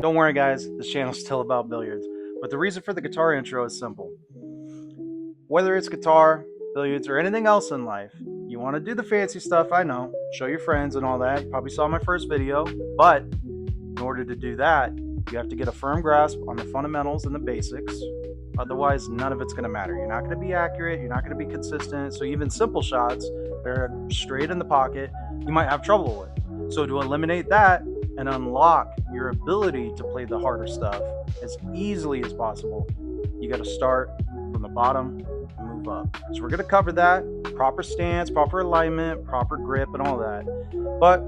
Don't worry guys, this channel is still about billiards. But the reason for the guitar intro is simple. Whether it's guitar, billiards, or anything else in life, you want to do the fancy stuff, I know, show your friends and all that. You probably saw my first video, but in order to do that, you have to get a firm grasp on the fundamentals and the basics. Otherwise, none of it's going to matter. You're not going to be accurate, you're not going to be consistent, so even simple shots that are straight in the pocket, you might have trouble with. So to eliminate that and unlock your ability to play the harder stuff as easily as possible, you got to start from the bottom and move up. So we're going to cover that, proper stance, proper alignment, proper grip, and all that. But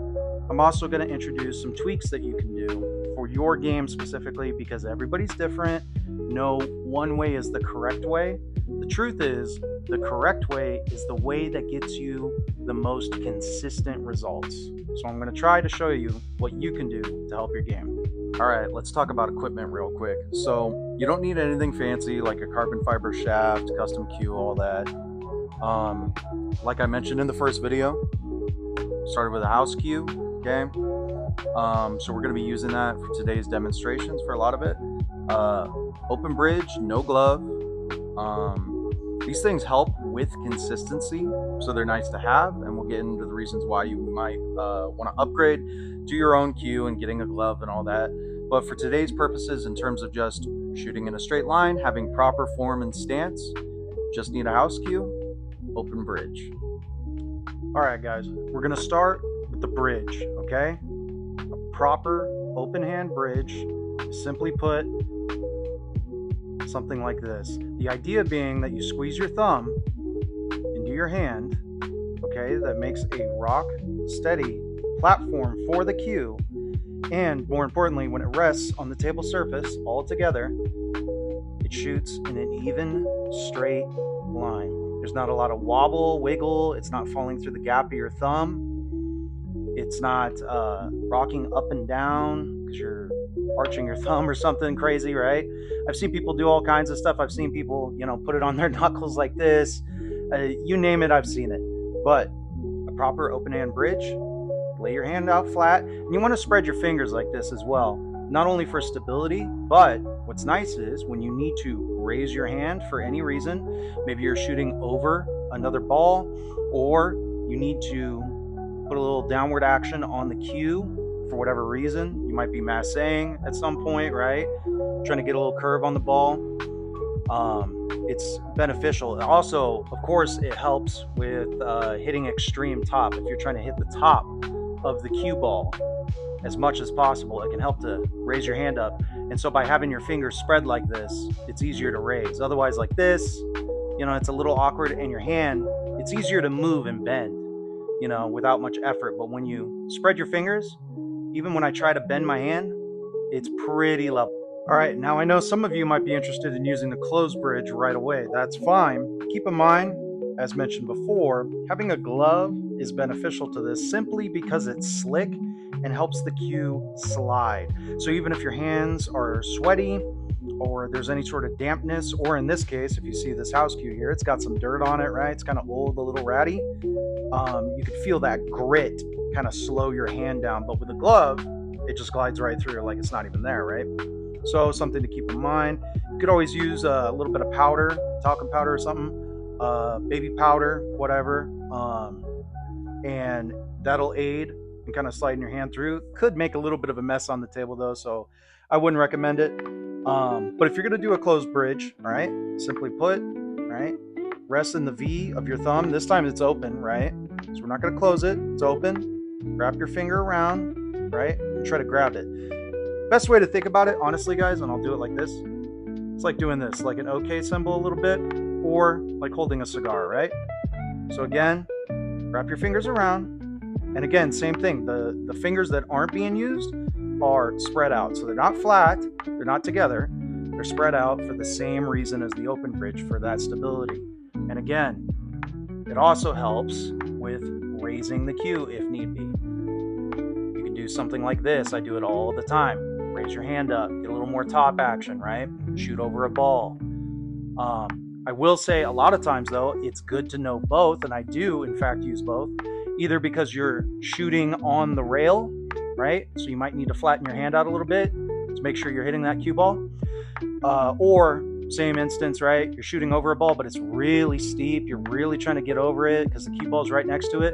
I'm also going to introduce some tweaks that you can do for your game specifically, because everybody's different. No one way is the correct way. The truth is, the correct way is the way that gets you the most consistent results. So I'm going to try to show you what you can do to help your game. All right, let's talk about equipment real quick. So you don't need anything fancy like a carbon fiber shaft, custom cue, all that. Like I mentioned in the first video, started with a house cue, okay? So we're going to be using that for today's demonstrations for a lot of it. Open bridge, no glove. These things help with consistency, so they're nice to have, and we'll get into the reasons why you might want to upgrade to your own cue and getting a glove and all that. But for today's purposes, in terms of just shooting in a straight line, having proper form and stance, just need a house cue, open bridge. All right, guys, we're going to start with the bridge, okay? A proper open hand bridge, simply put, something like this. The idea being that you squeeze your thumb into your hand, okay, that makes a rock steady platform for the cue, and more importantly, when it rests on the table surface all together, it shoots in an even straight line. There's not a lot of wobble, wiggle, it's not falling through the gap of your thumb, it's not rocking up and down because you're arching your thumb or something crazy, right? I've seen people do all kinds of stuff. I've seen people, put it on their knuckles like this. You name it, I've seen it. But a proper open hand bridge, lay your hand out flat, and you want to spread your fingers like this as well. Not only for stability, but what's nice is when you need to raise your hand for any reason, maybe you're shooting over another ball, or you need to put a little downward action on the cue for whatever reason. You might be massing at some point, right? Trying to get a little curve on the ball. It's beneficial. Also, of course, it helps with hitting extreme top. If you're trying to hit the top of the cue ball as much as possible, it can help to raise your hand up. And so by having your fingers spread like this, it's easier to raise. Otherwise, like this, it's a little awkward, and your hand, it's easier to move and bend, without much effort. But when you spread your fingers, even when I try to bend my hand, it's pretty level. All right, now I know some of you might be interested in using the closed bridge right away. That's fine. Keep in mind, as mentioned before, having a glove is beneficial to this simply because it's slick and helps the cue slide. So even if your hands are sweaty or there's any sort of dampness, or in this case, if you see this house cue here, it's got some dirt on it, right? It's kind of old, a little ratty. You could feel that grit kind of slow your hand down, but with a glove, it just glides right through like it's not even there, right? So something to keep in mind. You could always use a little bit of powder, talcum powder or something, baby powder, whatever, and that'll aid in kind of sliding your hand through. Could make a little bit of a mess on the table though, so I wouldn't recommend it. But if you're going to do a closed bridge, all right, simply put, right, rest in the V of your thumb. This time it's open, right? So we're not going to close it. It's open. Wrap your finger around, right, and try to grab it. Best way to think about it, honestly, guys, and I'll do it like this. It's like doing this, like an OK symbol a little bit, or like holding a cigar, right? So again, wrap your fingers around. And again, same thing. The fingers that aren't being used are spread out. So they're not flat, they're not together. They're spread out for the same reason as the open bridge, for that stability. And again, it also helps with raising the cue if need be. You can do something like this. I do it all the time. Raise your hand up, get a little more top action, right? Shoot over a ball. I will say a lot of times though, it's good to know both, and I do in fact use both, either because you're shooting on the rail, right? So you might need to flatten your hand out a little bit, to make sure you're hitting that cue ball. Or same instance, right? You're shooting over a ball, but it's really steep. You're really trying to get over it because the cue ball is right next to it.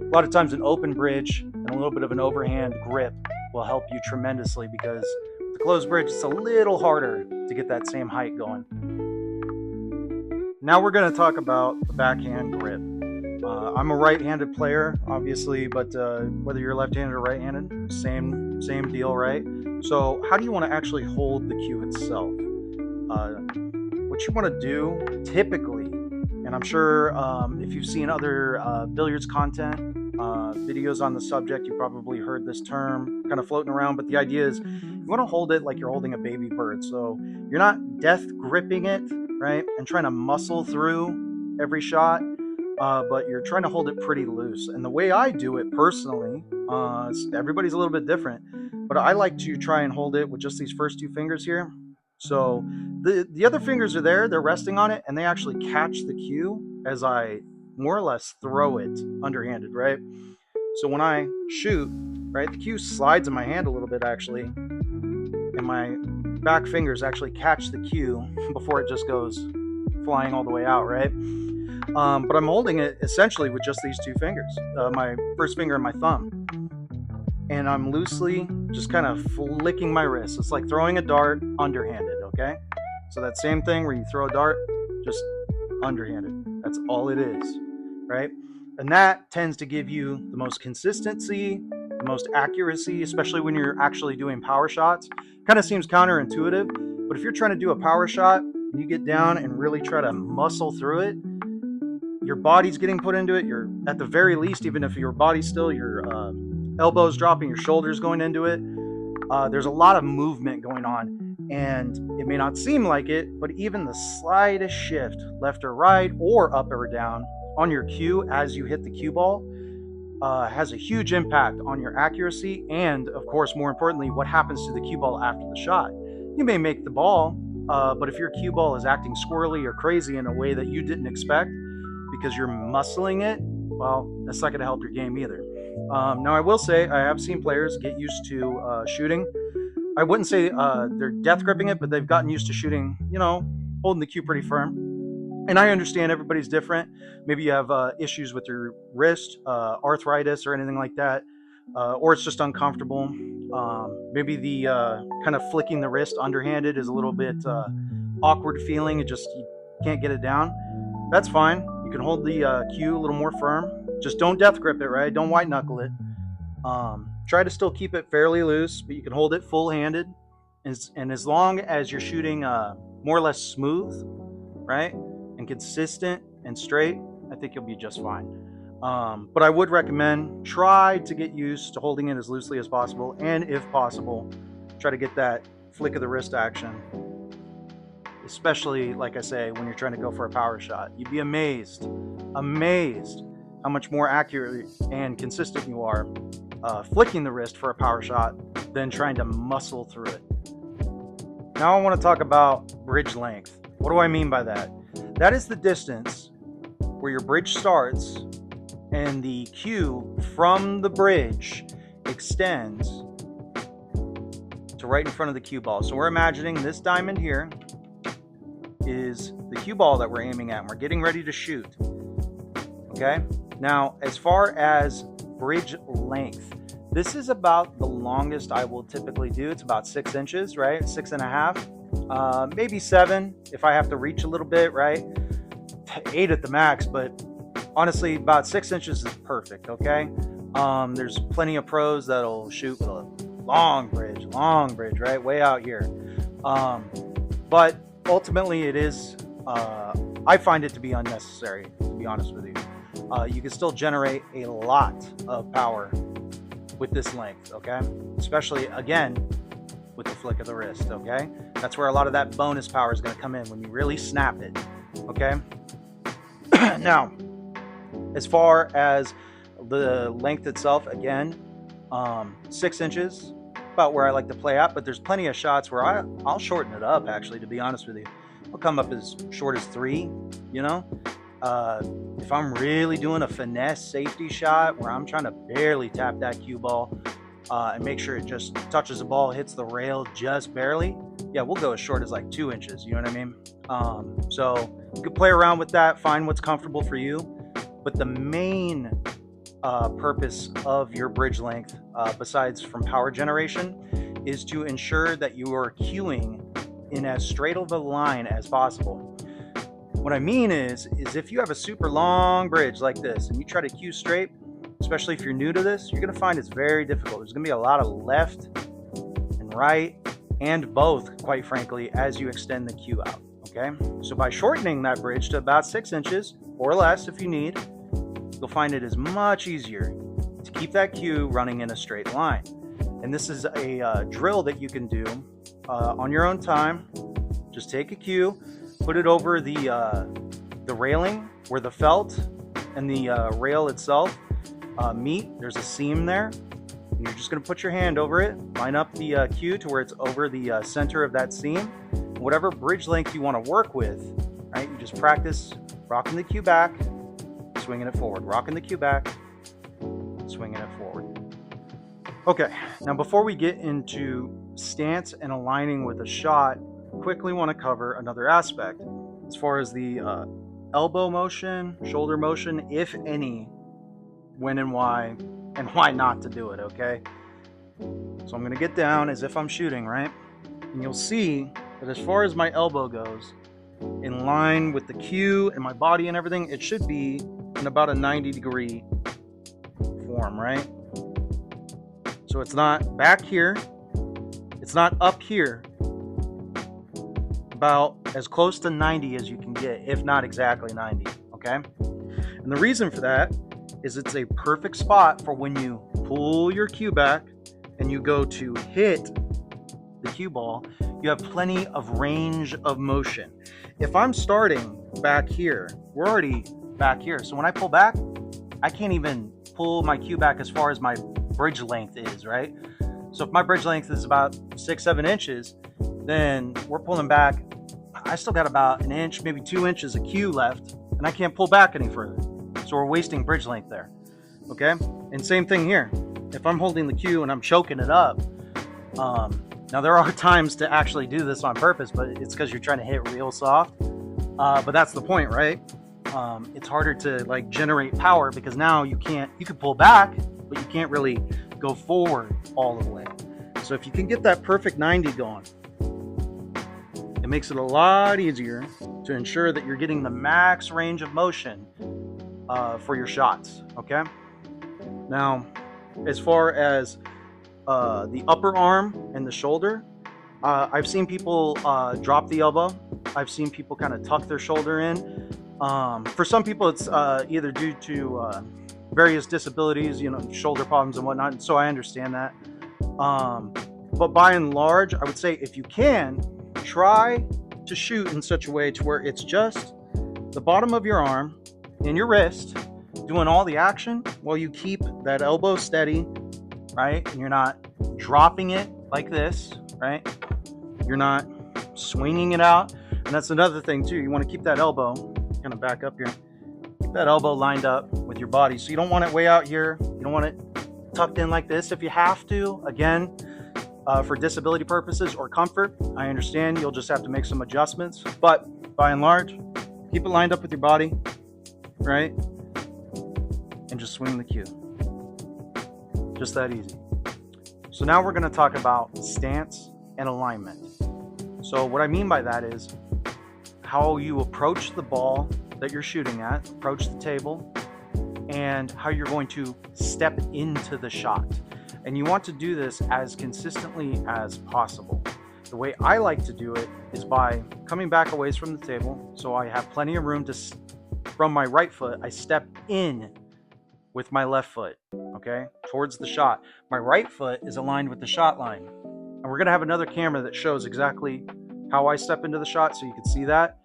A lot of times an open bridge and a little bit of an overhand grip will help you tremendously, because with the closed bridge, it's a little harder to get that same height going. Now we're going to talk about the backhand grip. I'm a right-handed player, obviously, but whether you're left-handed or right-handed, same deal, right? So how do you want to actually hold the cue itself? What you want to do typically, and I'm sure if you've seen other billiards content, videos on the subject, you probably heard this term kind of floating around, but the idea is you want to hold it like you're holding a baby bird. So you're not death gripping it, right, and trying to muscle through every shot, but you're trying to hold it pretty loose. And the way I do it personally, everybody's a little bit different, but I like to try and hold it with just these first two fingers here. So the other fingers are there, they're resting on it, and they actually catch the cue as I more or less throw it underhanded, right? So when I shoot, right, the cue slides in my hand a little bit actually, and my back fingers actually catch the cue before it just goes flying all the way out, right? But I'm holding it essentially with just these two fingers, my first finger and my thumb. And I'm loosely just kind of flicking my wrist. It's like throwing a dart underhanded, okay? So that same thing where you throw a dart, just underhanded. That's all it is, right? And that tends to give you the most consistency, the most accuracy, especially when you're actually doing power shots. Kind of seems counterintuitive, but if you're trying to do a power shot and you get down and really try to muscle through it, your body's getting put into it. You're, at the very least, even if your body's still, your elbows dropping, your shoulders going into it, there's a lot of movement going on, and it may not seem like it, but even the slightest shift left or right or up or down on your cue as you hit the cue ball has a huge impact on your accuracy, and of course, more importantly, what happens to the cue ball after the shot. You may make the ball, but if your cue ball is acting squirrely or crazy in a way that you didn't expect because you're muscling it, well, that's not going to help your game either. Now, I will say I have seen players get used to shooting. I wouldn't say they're death gripping it, but they've gotten used to shooting, holding the cue pretty firm. And I understand everybody's different. Maybe you have issues with your wrist, arthritis or anything like that, or it's just uncomfortable. Maybe the kind of flicking the wrist underhanded is a little bit awkward feeling. You can't get it down. That's fine. You can hold the cue a little more firm. Just don't death grip it, right? Don't white knuckle it. Try to still keep it fairly loose, but you can hold it full handed. And as long as you're shooting more or less smooth, right, and consistent and straight, I think you'll be just fine. But I would recommend try to get used to holding it as loosely as possible, and if possible, try to get that flick of the wrist action, especially, like I say, when you're trying to go for a power shot. You'd be amazed how much more accurate and consistent you are flicking the wrist for a power shot than trying to muscle through it. Now I want to talk about bridge length. What do I mean by that? That is the distance where your bridge starts and the cue from the bridge extends to right in front of the cue ball. So we're imagining this diamond here is the cue ball that we're aiming at, and we're getting ready to shoot. Okay? Now, as far as bridge length, this is about the longest I will typically do. It's about 6 inches, right? 6.5, maybe 7 if I have to reach a little bit, right? 8 at the max, but honestly, about 6 inches is perfect, okay? There's plenty of pros that'll shoot with a long bridge, right? Way out here. But ultimately, it is, I find it to be unnecessary, to be honest with you. You can still generate a lot of power with this length, okay? Especially, again, with the flick of the wrist, okay? That's where a lot of that bonus power is going to come in when you really snap it, okay? Now, as far as the length itself, again, 6 inches, about where I like to play at, but there's plenty of shots where I'll shorten it up, actually, to be honest with you. I'll come up as short as 3, if I'm really doing a finesse safety shot where I'm trying to barely tap that cue ball, and make sure it just touches the ball, hits the rail just barely, yeah, we'll go as short as like 2 inches. You know what I mean? So you can play around with that, find what's comfortable for you. But the main purpose of your bridge length, besides from power generation, is to ensure that you are cueing in as straight of a line as possible. What I mean is if you have a super long bridge like this and you try to cue straight, especially if you're new to this, you're going to find it's very difficult. There's going to be a lot of left and right and both, quite frankly, as you extend the cue out. Okay, so by shortening that bridge to about 6 inches or less if you need, you'll find it is much easier to keep that cue running in a straight line. And this is a drill that you can do on your own time. Just take a cue, put it over the railing where the felt and the rail itself meet. There's a seam there, and you're just going to put your hand over it, line up the cue to where it's over the center of that seam. Whatever bridge length you want to work with, right? You just practice rocking the cue back, swinging it forward, rocking the cue back, swinging it forward. Okay, now before we get into stance and aligning with a shot, quickly want to cover another aspect as far as the elbow motion, shoulder motion, if any, when and why not to do it. Okay, so I'm going to get down as if I'm shooting, right? And you'll see that as far as my elbow goes, in line with the cue and my body and everything, it should be in about a 90-degree form, right? So it's not back here, it's not up here, about as close to 90 as you can get, if not exactly 90, okay? And the reason for that is it's a perfect spot for when you pull your cue back and you go to hit the cue ball, you have plenty of range of motion. If I'm starting back here, we're already back here. So when I pull back, I can't even pull my cue back as far as my bridge length is, right? So if my bridge length is about 6-7 inches, then we're pulling back. I still got about an inch, maybe 2 inches of cue left, and I can't pull back any further. So we're wasting bridge length there, okay? And same thing here. If I'm holding the cue and I'm choking it up, now there are times to actually do this on purpose, but it's because you're trying to hit real soft. But that's the point, right? It's harder to like generate power because now you can pull back, but you can't really go forward all the way. So if you can get that perfect 90 going, it makes it a lot easier to ensure that you're getting the max range of motion for your shots, okay? Now, as far as the upper arm and the shoulder, I've seen people drop the elbow. I've seen people kind of tuck their shoulder in. For some people, it's either due to various disabilities, shoulder problems and whatnot. So I understand that. But by and large, I would say if you can, try to shoot in such a way to where it's just the bottom of your arm and your wrist doing all the action while you keep that elbow steady, right? And you're not dropping it like this, right? You're not swinging it out. And that's another thing too. You want to keep that elbow, kind of back up here, keep that elbow lined up with your body. So you don't want it way out here. You don't want it tucked in like this. If you have to, again, for disability purposes or comfort, I understand you'll just have to make some adjustments. But by and large, keep it lined up with your body, right? And just swing the cue. Just that easy. So now we're going to talk about stance and alignment. So what I mean by that is how you approach the ball that you're shooting at, approach the table, and how you're going to step into the shot. And you want to do this as consistently as possible. The way I like to do it is by coming back a ways from the table, so I have plenty of room to, from my right foot, I step in with my left foot, okay, towards the shot. My right foot is aligned with the shot line. And we're gonna have another camera that shows exactly how I step into the shot so you can see that.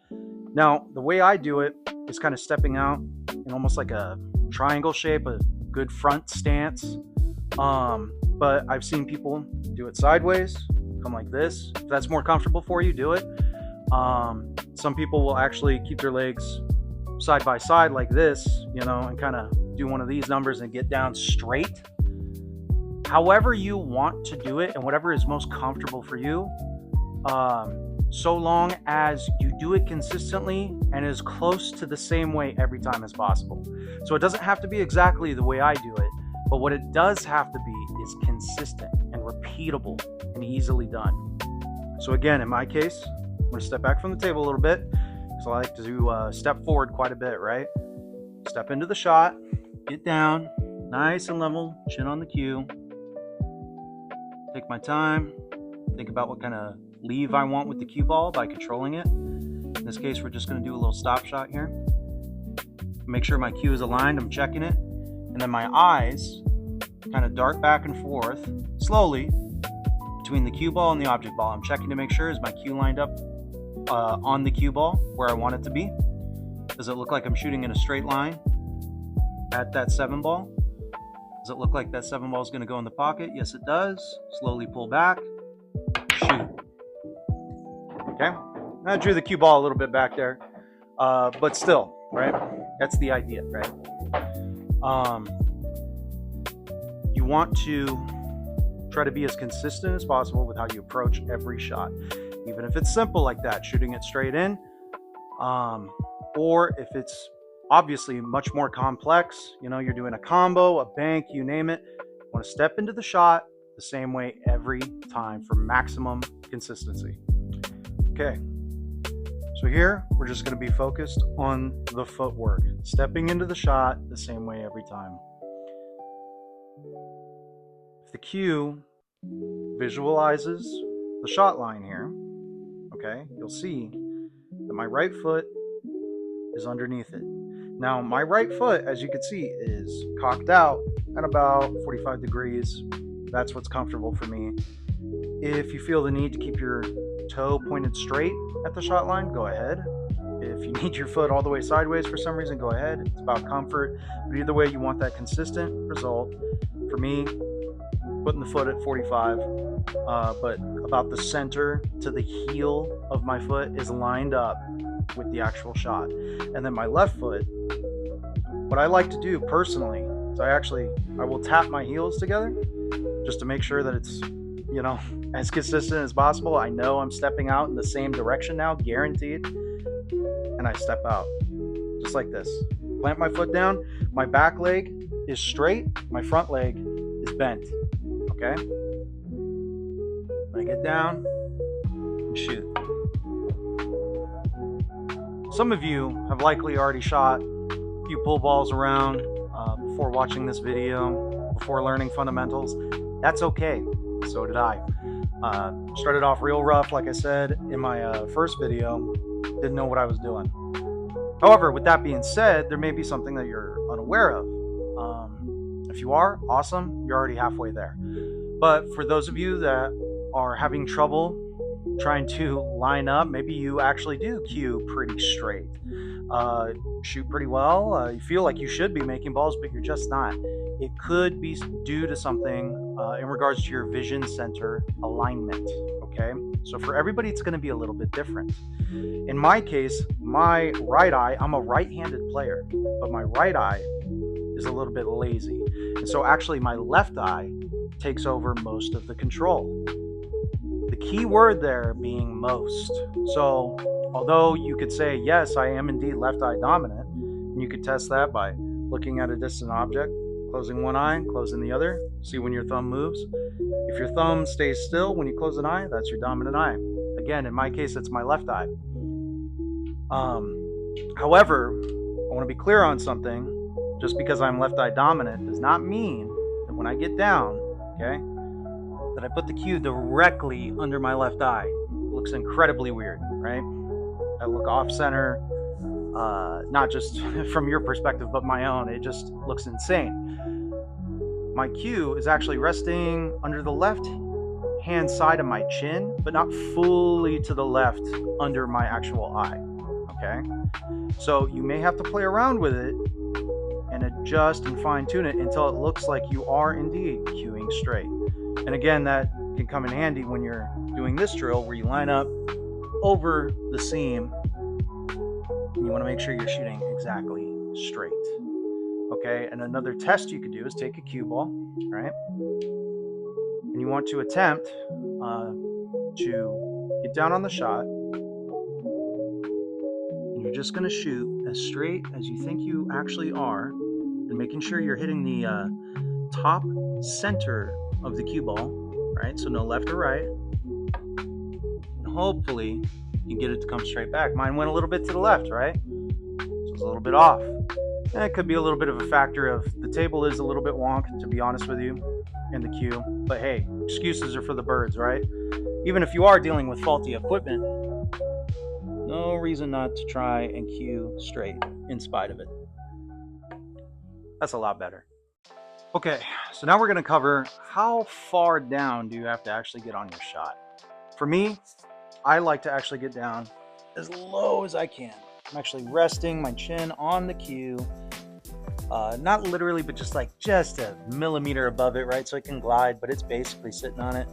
Now, the way I do it is kind of stepping out in almost like a triangle shape, a good front stance. But I've seen people do it sideways, come like this. If that's more comfortable for you, do it. Some people will actually keep their legs side by side like this, and kind of do one of these numbers and get down straight. however you want to do it and whatever is most comfortable for you, so long as you do it consistently and as close to the same way every time as possible. So it doesn't have to be exactly the way I do it, but what it does have to be is consistent and repeatable and easily done. So again, in my case, I'm going to step back from the table a little bit because I like to step forward quite a bit, right? Step into the shot, get down, nice and level, chin on the cue. Take my time, think about what kind of leave I want with the cue ball by controlling it. In this case, we're just going to do a little stop shot here. Make sure my cue is aligned, I'm checking it. And then my eyes kind of dart back and forth slowly between the cue ball and the object ball. I'm checking to make sure, is my cue lined up on the cue ball where I want it to be? Does it look like I'm shooting in a straight line at that 7 ball? Does it look like that 7 ball is going to go in the pocket? Yes, it does. Slowly pull back, shoot. Okay, I drew the cue ball a little bit back there, but still, right? That's the idea, right? You want to try to be as consistent as possible with how you approach every shot, even if it's simple like that, shooting it straight in, or if it's obviously much more complex, you know, you're doing a combo, a bank, you name it. You want to step into the shot the same way every time for maximum consistency. Okay, so here we're just going to be focused on the footwork, stepping into the shot the same way every time. If the cue visualizes the shot line here, okay, you'll see that my right foot is underneath it. Now, my right foot, as you can see, is cocked out at about 45 degrees. That's what's comfortable for me. If you feel the need to keep your toe pointed straight at the shot line, go ahead. If you need your foot all the way sideways for some reason, go ahead. It's about comfort. But either way, you want that consistent result. For me, putting the foot at 45, but about the center to the heel of my foot is lined up with the actual shot. And then my left foot, what I like to do personally is I will tap my heels together just to make sure that it's, you know, as consistent as possible. I know I'm stepping out in the same direction now, guaranteed. And I step out just like this. Plant my foot down. My back leg is straight. My front leg is bent. Okay? When I get down and shoot. Some of you have likely already shot a few pull balls around before watching this video, before learning fundamentals. That's okay. So did I. Started off real rough, like I said in my first video. Didn't know what I was doing. However, with that being said, there may be something that you're unaware of. If you are, awesome, you're already halfway there. But for those of you that are having trouble trying to line up, maybe you actually do cue pretty straight, shoot pretty well, you feel like you should be making balls, but you're just not. It could be due to something in regards to your vision center alignment, okay? So for everybody, it's gonna be a little bit different. In my case, my right eye, I'm a right-handed player, but my right eye is a little bit lazy. And so actually my left eye takes over most of the control. The key word there being most. So although you could say, yes, I am indeed left eye dominant, and you could test that by looking at a distant object, closing one eye, closing the other, see when your thumb moves. If your thumb stays still when you close an eye, that's your dominant eye. Again, in my case, it's my left eye. However, I want to be clear on something. Just because I'm left eye dominant does not mean that when I get down, okay, that I put the cue directly under my left eye. It looks incredibly weird, right? I look off center, not just from your perspective, but my own. It just looks insane. My cue is actually resting under the left hand side of my chin, but not fully to the left under my actual eye, okay? So you may have to play around with it and adjust and fine tune it until it looks like you are indeed cueing straight. And again, that can come in handy when you're doing this drill where you line up over the seam and you want to make sure you're shooting exactly straight. Okay, and another test you could do is take a cue ball, right? and you want to attempt to get down on the shot, and you're just going to shoot as straight as you think you actually are, and making sure you're hitting the top center of the cue ball, right? So no left or right. And hopefully you get it to come straight back. Mine went a little bit to the left, right? So it's a little bit off. And it could be a little bit of a factor of the table is a little bit wonk, to be honest with you, in the cue. But hey, excuses are for the birds, right? Even if you are dealing with faulty equipment, no reason not to try and cue straight in spite of it. That's a lot better. Okay, so now we're going to cover how far down do you have to actually get on your shot. For me, I like to actually get down as low as I can. I'm actually resting my chin on the cue, not literally, but just a millimeter above it, right? So it can glide, but it's basically sitting on it.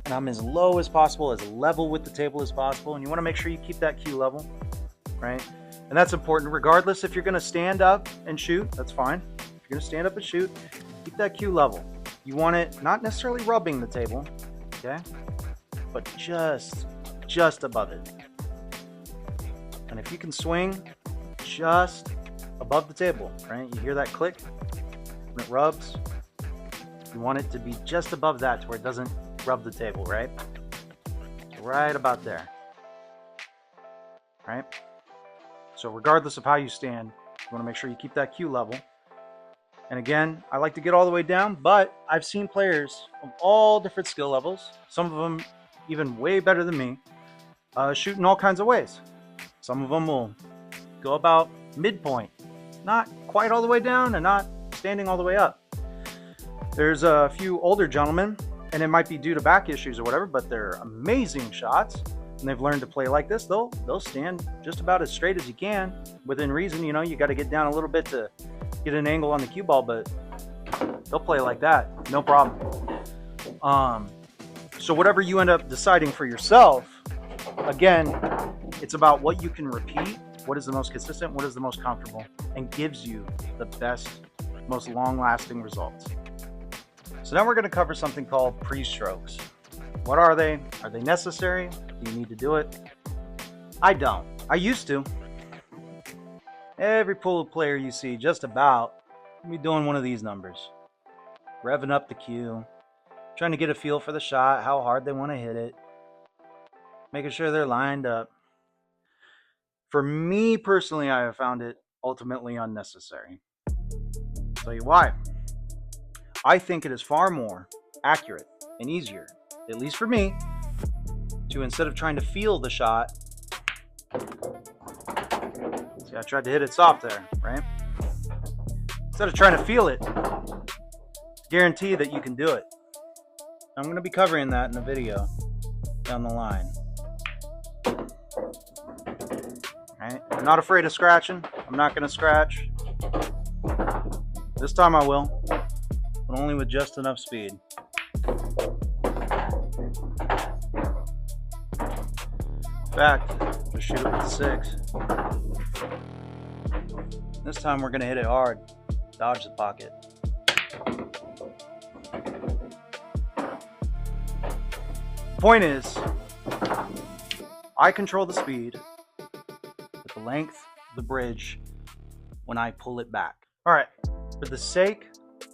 And I'm as low as possible, as level with the table as possible. And you want to make sure you keep that cue level, right? And that's important regardless if you're going to stand up and shoot, that's fine. If you're going to stand up and shoot, keep that cue level. You want it not necessarily rubbing the table, okay? But just above it. And if you can swing just above the table, right? You hear that click when it rubs. You want it to be just above that to where it doesn't rub the table, right? Right about there, right? So regardless of how you stand, you want to make sure you keep that cue level. And again, I like to get all the way down, but I've seen players of all different skill levels, some of them even way better than me, shoot in all kinds of ways. Some of them will go about midpoint, not quite all the way down and not standing all the way up. There's a few older gentlemen, and it might be due to back issues or whatever, but they're amazing shots, and they've learned to play like this. They'll stand just about as straight as you can, within reason. You know, you got to get down a little bit to get an angle on the cue ball, but they'll play like that, no problem. So whatever you end up deciding for yourself, again, it's about what you can repeat, what is the most consistent, what is the most comfortable, and gives you the best, most long-lasting results. So now we're going to cover something called pre-strokes. What are they? Are they necessary? Do you need to do it? I don't. I used to. Every pool player you see just about will be doing one of these numbers. Revving up the cue, trying to get a feel for the shot, how hard they want to hit it, making sure they're lined up. For me personally, I have found it ultimately unnecessary. I'll tell you why. I think it is far more accurate and easier, at least for me, to instead of trying to feel the shot, see, I tried to hit it soft there, right? Instead of trying to feel it, guarantee that you can do it. I'm going to be covering that in a video down the line. Right? I'm not afraid of scratching. I'm not going to scratch. This time I will, but only with just enough speed. In fact, just shoot it with 6. This time we're going to hit it hard. Dodge the pocket. Point is, I control the speed with the length of the bridge when I pull it back. All right, for the sake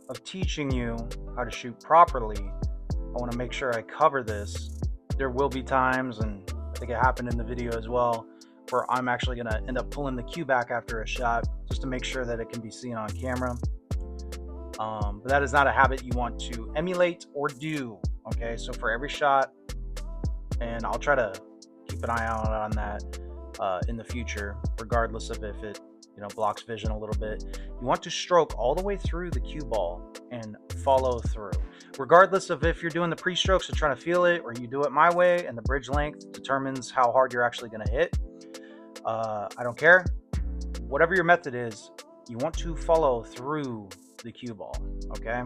of teaching you how to shoot properly, I want to make sure I cover this. There will be times, and I think it happened in the video as well, where I'm actually going to end up pulling the cue back after a shot just to make sure that it can be seen on camera. But that is not a habit you want to emulate or do. Okay, so for every shot, and I'll try to keep an eye out on that in the future, regardless of if it blocks vision a little bit. You want to stroke all the way through the cue ball and follow through, regardless of if you're doing the pre-strokes and trying to feel it, or you do it my way and the bridge length determines how hard you're actually going to hit. I don't care. Whatever your method is, you want to follow through the cue ball. Okay,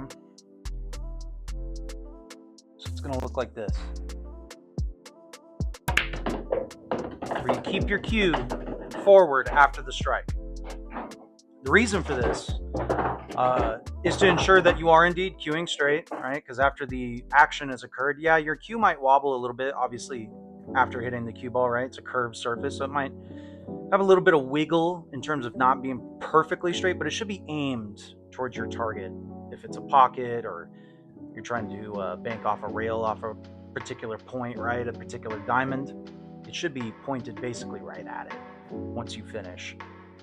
so it's going to look like this, where you keep your cue forward after the strike. The reason for this, is to ensure that you are indeed cueing straight, right? Because after the action has occurred, yeah, your cue might wobble a little bit, obviously, after hitting the cue ball, right? It's a curved surface, so it might have a little bit of wiggle in terms of not being perfectly straight, but it should be aimed towards your target. If it's a pocket or you're trying to bank off a rail off a particular point, right? A particular diamond, it should be pointed basically right at it once you finish.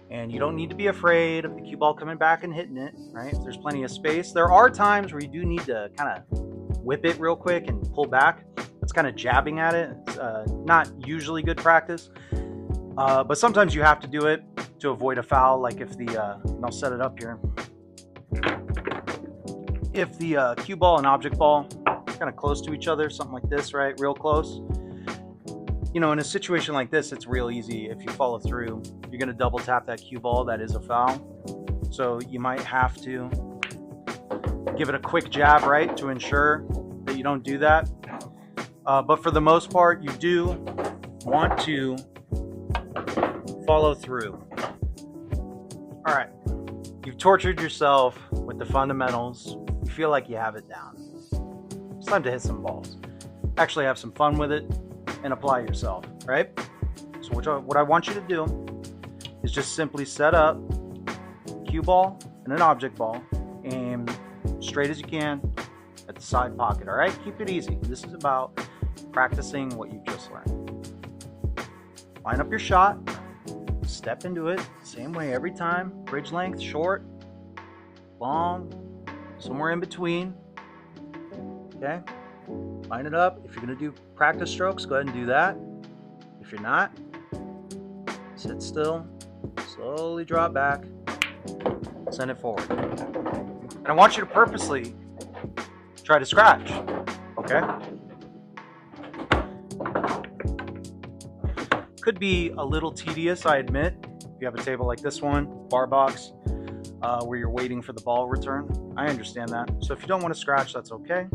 And you don't need to be afraid of the cue ball coming back and hitting it, right? If there's plenty of space. There are times where you do need to kind of whip it real quick and pull back. That's kind of jabbing at it. It's not usually good practice. But sometimes you have to do it to avoid a foul, like if the, and I'll set it up here. If the cue ball and object ball are kind of close to each other, something like this, right? Real close. You know, in a situation like this, it's real easy. If you follow through, you're going to double tap that cue ball. That is a foul. So you might have to give it a quick jab, right, to ensure that you don't do that. But for the most part, you do want to follow through. All right. You've tortured yourself with the fundamentals. You feel like you have it down. It's time to hit some balls. Actually have some fun with it and apply yourself, right? So what I want you to do is just simply set up a cue ball and an object ball, aim straight as you can at the side pocket, all right? Keep it easy. This is about practicing what you've just learned. Line up your shot, step into it, same way every time. Bridge length, short, long, somewhere in between, okay? Line it up. If you're going to do practice strokes, go ahead and do that. If you're not, sit still, slowly drop back, send it forward. And I want you to purposely try to scratch, okay? Could be a little tedious, I admit. If you have a table like this one, bar box, where you're waiting for the ball return, I understand that. So if you don't want to scratch, that's okay.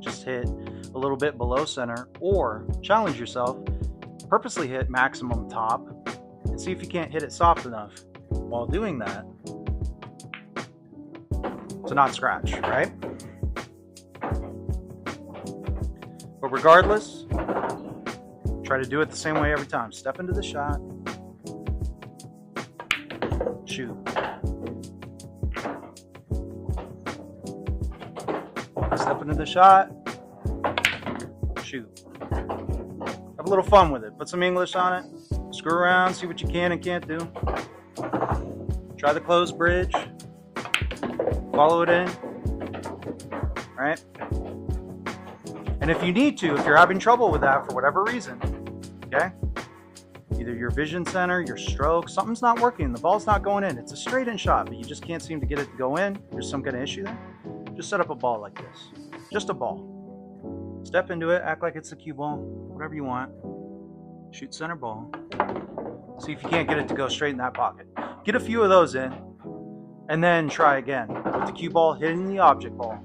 Just hit a little bit below center, or challenge yourself, purposely hit maximum top and see if you can't hit it soft enough while doing that to not scratch, right? But regardless, try to do it the same way every time. Step into the shot, shoot. Step into the shot, shoot. Have a little fun with it. Put some English on it. Screw around, see what you can and can't do. Try the closed bridge. Follow it in. All right? And if you need to, if you're having trouble with that for whatever reason, okay? Either your vision center, your stroke, something's not working. The ball's not going in. It's a straight in shot, but you just can't seem to get it to go in. There's some kind of issue there. Just set up a ball like this. Just a ball. Step into it, act like it's a cue ball, whatever you want. Shoot center ball. See if you can't get it to go straight in that pocket. Get a few of those in, and then try again. With the cue ball hitting the object ball,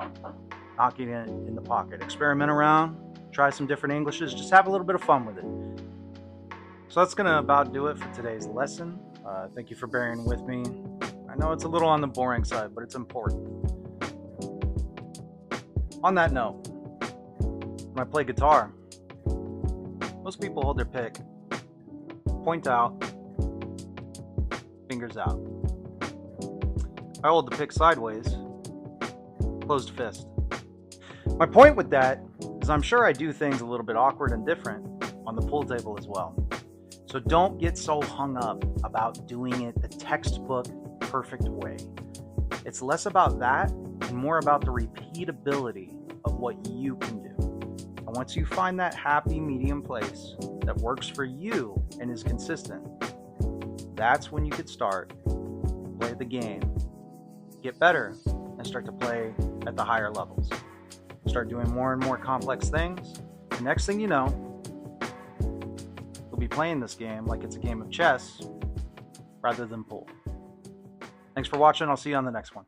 knocking it in the pocket. Experiment around, try some different Englishes, just have a little bit of fun with it. So that's going to about do it for today's lesson. Thank you for bearing with me. I know it's a little on the boring side, but it's important. On that note, when I play guitar, most people hold their pick, point out, fingers out. I hold the pick sideways, closed fist. My point with that is I'm sure I do things a little bit awkward and different on the pool table as well. So don't get so hung up about doing it the textbook perfect way. It's less about that and more about the repeatability of what you can do. And once you find that happy medium place that works for you and is consistent, that's when you could start, play the game, get better, and start to play at the higher levels. Start doing more and more complex things. The next thing you know, you'll be playing this game like it's a game of chess rather than pool. Thanks for watching. I'll see you on the next one.